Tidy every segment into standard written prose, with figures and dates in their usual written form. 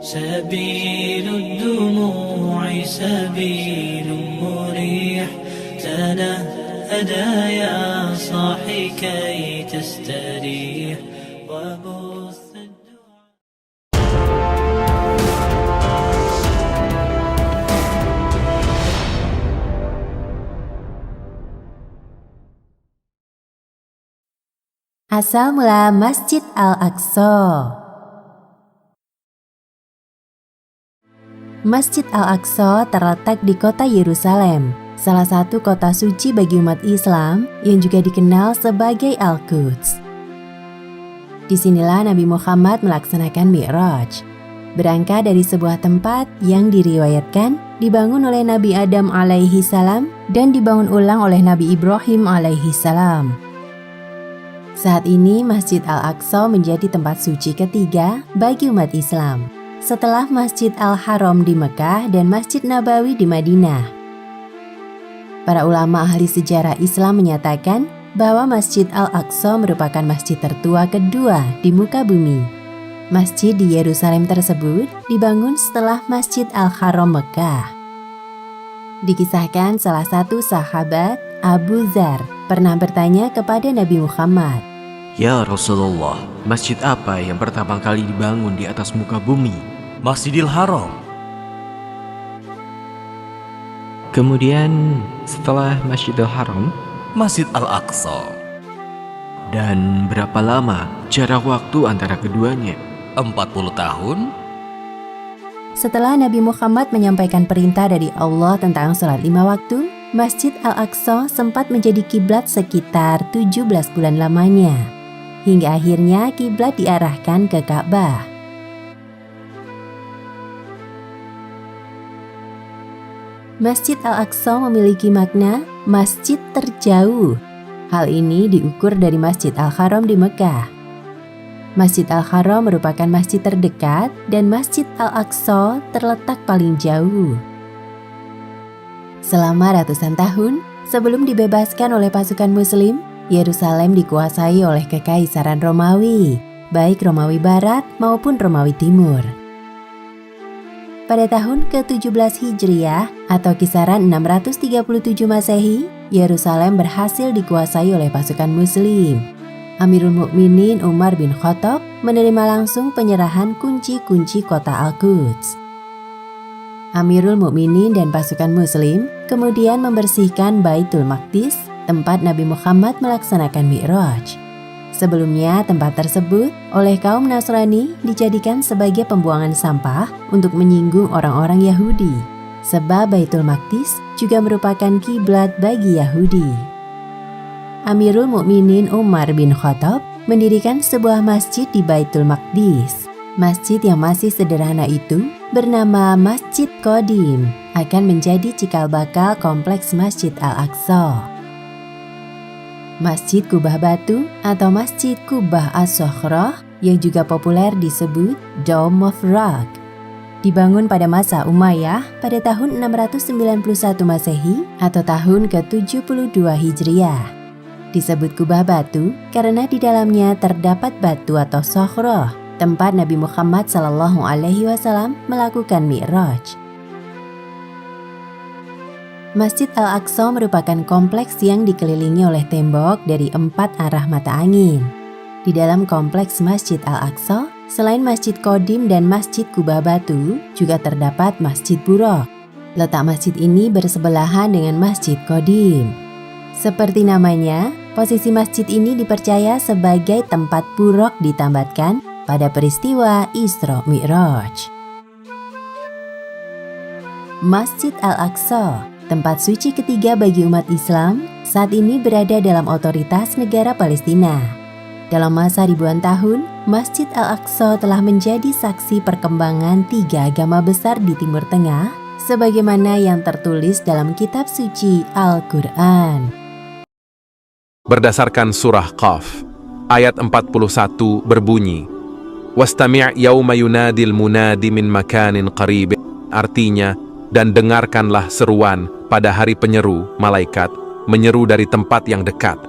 سبيل الدموع سبيل مريح تنهدى يا صاحي كي تستريح وبث Asal mula Masjid Al-Aqsa. Masjid Al-Aqsa terletak di kota Yerusalem, salah satu kota suci bagi umat Islam yang juga dikenal sebagai Al-Quds. Disinilah Nabi Muhammad melaksanakan Mi'raj, berangkat dari sebuah tempat yang diriwayatkan dibangun oleh Nabi Adam alaihi salam dan dibangun ulang oleh Nabi Ibrahim alaihi salam. Saat ini Masjid Al-Aqsa menjadi tempat suci ketiga bagi umat Islam, setelah Masjid Al-Haram di Mekah dan Masjid Nabawi di Madinah. Para ulama ahli sejarah Islam menyatakan bahwa Masjid Al-Aqsa merupakan masjid tertua kedua di muka bumi. Masjid di Yerusalem tersebut dibangun setelah Masjid Al-Haram Mekah. Dikisahkan salah satu sahabat, Abu Dzar, pernah bertanya kepada Nabi Muhammad, "Ya Rasulullah, masjid apa yang pertama kali dibangun di atas muka bumi?" Masjidil Haram. Kemudian setelah Masjidil Haram, Masjid Al-Aqsa. dan berapa lama jarak waktu antara keduanya? 40 tahun. setelah Nabi Muhammad menyampaikan perintah dari Allah tentang sholat 5 waktu, Masjid Al-Aqsa sempat menjadi kiblat sekitar 17 bulan lamanya, hingga akhirnya kiblat diarahkan ke Ka'bah. Masjid Al-Aqsa memiliki makna masjid terjauh. Hal ini diukur dari Masjid Al-Haram di Mekah. Masjid Al-Haram merupakan masjid terdekat dan Masjid Al-Aqsa terletak paling jauh. Selama ratusan tahun, sebelum dibebaskan oleh pasukan Muslim, Yerusalem dikuasai oleh Kekaisaran Romawi, baik Romawi Barat maupun Romawi Timur. Pada tahun ke-17 Hijriah atau kisaran 637 Masehi, Yerusalem berhasil dikuasai oleh pasukan Muslim. Amirul Mukminin Umar bin Khattab menerima langsung penyerahan kunci-kunci kota Al-Quds. Amirul Mukminin dan pasukan Muslim kemudian membersihkan Baitul Maqdis, tempat Nabi Muhammad melaksanakan Mi'raj. Sebelumnya, tempat tersebut oleh kaum Nasrani dijadikan sebagai pembuangan sampah untuk menyinggung orang-orang Yahudi, sebab Baitul Maqdis juga merupakan kiblat bagi Yahudi. Amirul Mukminin Umar bin Khattab mendirikan sebuah masjid di Baitul Maqdis. Masjid yang masih sederhana itu bernama Masjid Qadim, akan menjadi cikal bakal kompleks Masjid Al-Aqsa. Masjid Kubah Batu atau Masjid Kubah As-Sokhrah yang juga populer disebut Dome of Rock, dibangun pada masa Umayyah pada tahun 691 Masehi atau tahun ke-72 Hijriah. Disebut Kubah Batu karena di dalamnya terdapat batu atau Sokhrah, tempat Nabi Muhammad SAW melakukan Mi'raj. Masjid Al-Aqsa merupakan kompleks yang dikelilingi oleh tembok dari 4 arah mata angin. Di dalam kompleks Masjid Al-Aqsa, selain Masjid Qadim dan Masjid Kubah Batu, juga terdapat Masjid Buraq. Letak masjid ini bersebelahan dengan Masjid Qadim. Seperti namanya, posisi masjid ini dipercaya sebagai tempat Buraq ditambatkan pada peristiwa Isra Mi'raj. Masjid Al-Aqsa, tempat suci ketiga bagi umat Islam, saat ini berada dalam otoritas negara Palestina. Dalam masa ribuan tahun, Masjid Al-Aqsa telah menjadi saksi perkembangan 3 agama besar di Timur Tengah, sebagaimana yang tertulis dalam kitab suci Al-Quran. Berdasarkan surah Qaf, ayat 41 berbunyi, "Wastami' yauma yunadil munadi min makanin qarib." Artinya, dan dengarkanlah seruan pada hari penyeru, malaikat menyeru dari tempat yang dekat.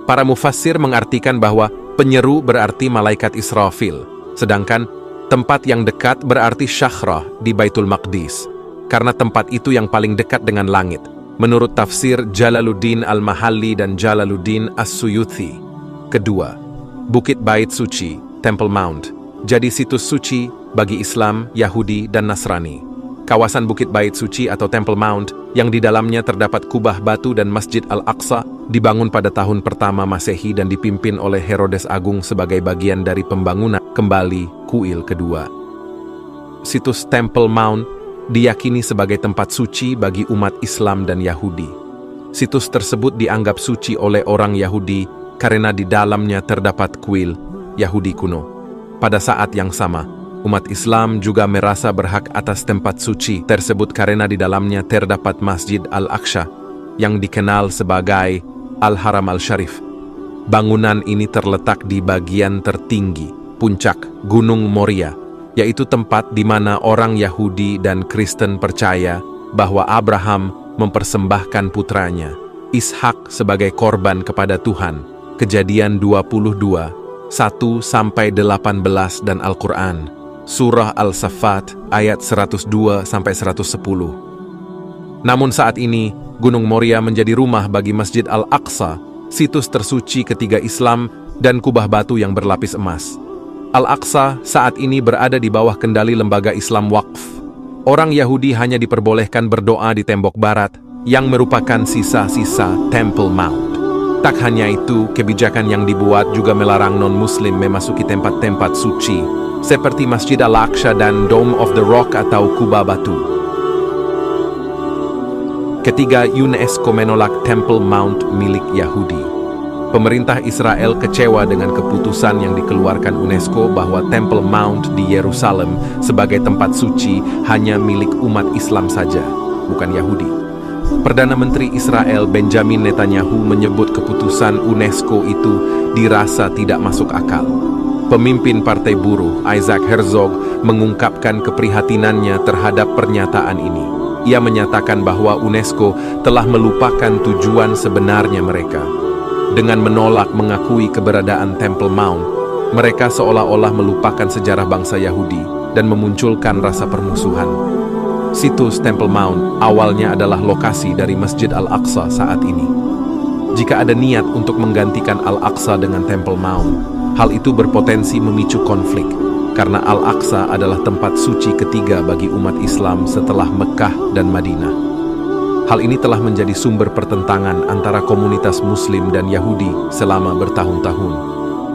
Para mufassir mengartikan bahwa penyeru berarti malaikat Israfil, sedangkan Tempat yang dekat berarti Shakhrah di Baitul Maqdis, karena tempat itu yang paling dekat dengan langit, menurut tafsir Jalaluddin Al-Mahalli dan Jalaluddin As-Suyuti. Kedua, Bukit Bait Suci, Temple Mount, jadi situs suci bagi Islam, Yahudi, dan Nasrani. Kawasan Bukit Bait Suci atau Temple Mount yang di dalamnya terdapat kubah batu dan Masjid Al-Aqsa dibangun pada tahun pertama Masehi dan dipimpin oleh Herodes Agung sebagai bagian dari pembangunan kembali kuil kedua. Situs Temple Mount diyakini sebagai tempat suci bagi umat Islam dan Yahudi. Situs tersebut dianggap suci oleh orang Yahudi karena di dalamnya terdapat kuil Yahudi kuno. Pada saat yang sama, umat Islam juga merasa berhak atas tempat suci tersebut karena di dalamnya terdapat Masjid Al-Aqsa yang dikenal sebagai Al-Haram Al-Sharif. Bangunan ini terletak di bagian tertinggi, puncak Gunung Moria, yaitu tempat di mana orang Yahudi dan Kristen percaya bahwa Abraham mempersembahkan putranya, Ishak sebagai korban kepada Tuhan. Kejadian 22, 1-18 dan Al-Quran. Surah Al-Saffat ayat 102-110. Namun saat ini, Gunung Moria menjadi rumah bagi Masjid Al-Aqsa, situs tersuci ketiga Islam dan kubah batu yang berlapis emas. Al-Aqsa saat ini berada di bawah kendali lembaga Islam Waqf. Orang Yahudi hanya diperbolehkan berdoa di tembok barat yang merupakan sisa-sisa Temple Mount. Tak hanya itu, kebijakan yang dibuat juga melarang non-Muslim memasuki tempat-tempat suci, seperti Masjid Al-Aqsa dan Dome of the Rock atau Kubah Batu. Ketiga, UNESCO menolak Temple Mount milik Yahudi. Pemerintah Israel kecewa dengan keputusan yang dikeluarkan UNESCO bahwa Temple Mount di Yerusalem sebagai tempat suci hanya milik umat Islam saja, bukan Yahudi. Perdana Menteri Israel Benjamin Netanyahu menyebut keputusan UNESCO itu dirasa tidak masuk akal. Pemimpin Partai Buruh, Isaac Herzog, mengungkapkan keprihatinannya terhadap pernyataan ini. Ia menyatakan bahwa UNESCO telah melupakan tujuan sebenarnya mereka. Dengan menolak mengakui keberadaan Temple Mount, mereka seolah-olah melupakan sejarah bangsa Yahudi dan memunculkan rasa permusuhan. Situs Temple Mount awalnya adalah lokasi dari Masjid Al-Aqsa saat ini. Jika ada niat untuk menggantikan Al-Aqsa dengan Temple Mount, hal itu berpotensi memicu konflik, karena Al-Aqsa adalah tempat suci ketiga bagi umat Islam setelah Mekah dan Madinah. Hal ini telah menjadi sumber pertentangan antara komunitas Muslim dan Yahudi selama bertahun-tahun.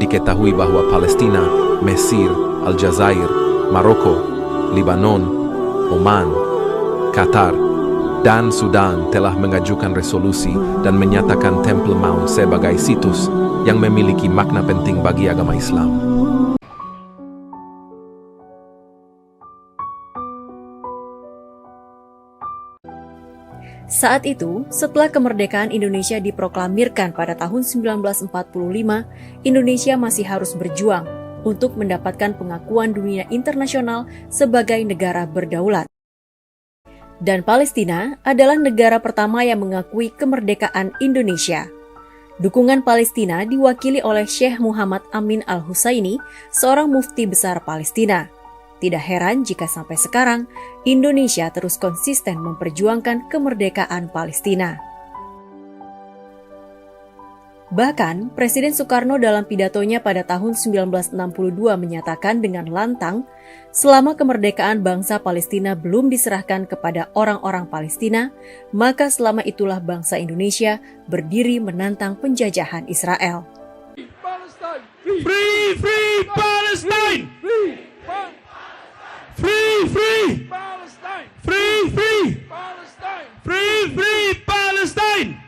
Diketahui bahwa Palestina, Mesir, Aljazair, Maroko, Libanon, Oman, Qatar, dan Sudan telah mengajukan resolusi dan menyatakan Temple Mount sebagai situs yang memiliki makna penting bagi agama Islam. Saat itu, setelah kemerdekaan Indonesia diproklamirkan pada tahun 1945, Indonesia masih harus berjuang untuk mendapatkan pengakuan dunia internasional sebagai negara berdaulat. Dan Palestina adalah negara pertama yang mengakui kemerdekaan Indonesia. Dukungan Palestina diwakili oleh Syekh Muhammad Amin Al-Husaini, seorang mufti besar Palestina. Tidak heran jika sampai sekarang, Indonesia terus konsisten memperjuangkan kemerdekaan Palestina. Bahkan, Presiden Soekarno dalam pidatonya pada tahun 1962 menyatakan dengan lantang, selama kemerdekaan bangsa Palestina belum diserahkan kepada orang-orang Palestina, maka selama itulah bangsa Indonesia berdiri menantang penjajahan Israel. Free, free Palestine! Free, free Palestine! Free, free Palestine! Free, free Palestine!